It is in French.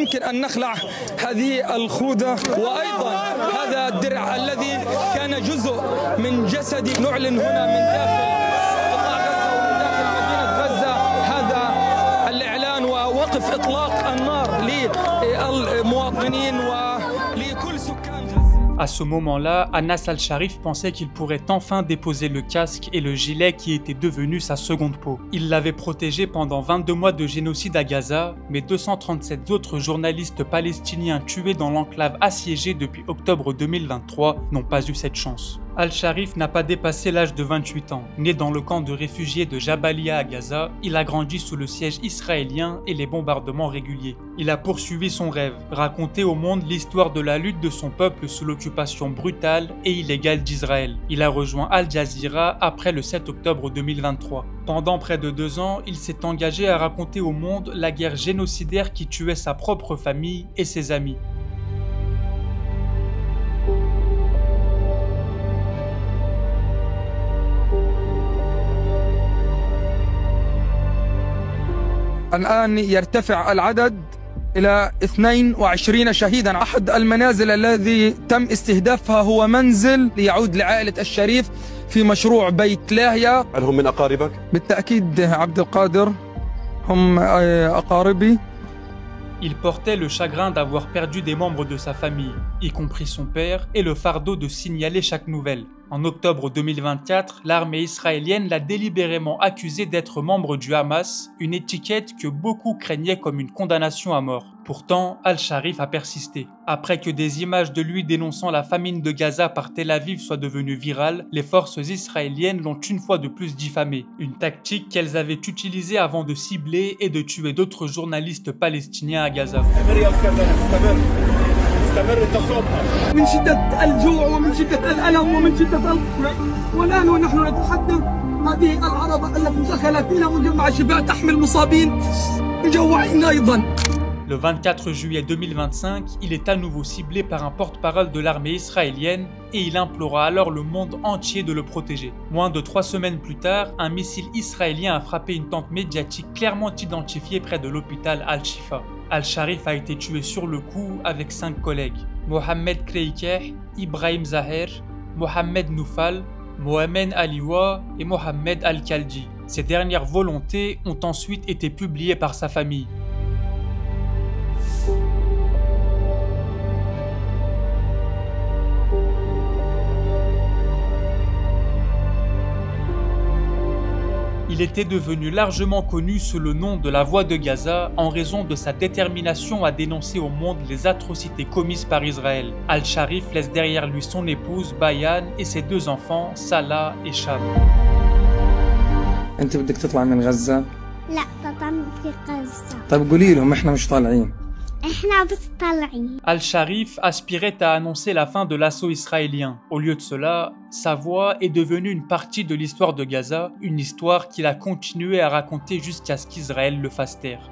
يمكن أن نخلع هذه الخوذة وأيضا هذا الدرع الذي كان جزء من جسدي. نعلن هنا من داخل قطاع غزة ومن داخل مدينة غزة هذا الإعلان ووقف إطلاق النار للمواطنين ولكل سكان غزة. À ce moment-là, Anas al-Sharif pensait qu'il pourrait enfin déposer le casque et le gilet qui était devenu sa seconde peau. Il l'avait protégé pendant 22 mois de génocide à Gaza, mais 237 autres journalistes palestiniens tués dans l'enclave assiégée depuis octobre 2023 n'ont pas eu cette chance. Al-Sharif n'a pas dépassé l'âge de 28 ans. Né dans le camp de réfugiés de Jabalia à Gaza, il a grandi sous le siège israélien et les bombardements réguliers. Il a poursuivi son rêve, raconter au monde l'histoire de la lutte de son peuple sous l'occupation brutale et illégale d'Israël. Il a rejoint Al Jazeera après le 7 octobre 2023. Pendant près de 2 ans, il s'est engagé à raconter au monde la guerre génocidaire qui tuait sa propre famille et ses amis. الآن يرتفع العدد إلى 22 شهيدا. أحد المنازل الذي تم استهدافها هو منزل يعود لعائلة الشريف في مشروع بيت لاهيا. هل هم من أقاربك؟ بالتأكيد عبد القادر هم أقاربي. Il portait le chagrin d'avoir perdu des membres de sa famille, y compris son père, et le fardeau de signaler chaque nouvelle. En octobre 2024, l'armée israélienne l'a délibérément accusé d'être membre du Hamas, une étiquette que beaucoup craignaient comme une condamnation à mort. Pourtant, Al-Sharif a persisté. Après que des images de lui dénonçant la famine de Gaza par Tel Aviv soient devenues virales, les forces israéliennes l'ont une fois de plus diffamé. Une tactique qu'elles avaient utilisée avant de cibler et de tuer d'autres journalistes palestiniens à Gaza. من شدة الجوع ومن شدة الألم ومن شدة والآن ونحن نتحدث هذه العربة التي دخلت إلى مجمع شبع تحمل مصابين مجوعين أيضا. Le 24 juillet 2025, il est à nouveau ciblé par un porte-parole de l'armée israélienne et il implora alors le monde entier de le protéger. Moins de 3 semaines plus tard, un missile israélien a frappé une tente médiatique clairement identifiée près de l'hôpital Al-Shifa. Al-Sharif a été tué sur le coup avec 5 collègues. Mohamed Kreikeh, Ibrahim Zaher, Mohamed Noufal, Mohamed Aliwa et Mohamed Al-Khaldi. Ces dernières volontés ont ensuite été publiées par sa famille. Il était devenu largement connu sous le nom de la Voix de Gaza en raison de sa détermination à dénoncer au monde les atrocités commises par Israël. Al-Sharif laisse derrière lui son épouse Bayan et ses 2 enfants, Salah et Sham. أنت بدك تطلع من غزة؟ لا طبعا في غزة. طيب قولي لهم إحنا مش طالعين. Al-Sharif aspirait à annoncer la fin de l'assaut israélien. Au lieu de cela, sa voix est devenue une partie de l'histoire de Gaza, une histoire qu'il a continué à raconter jusqu'à ce qu'Israël le fasse taire.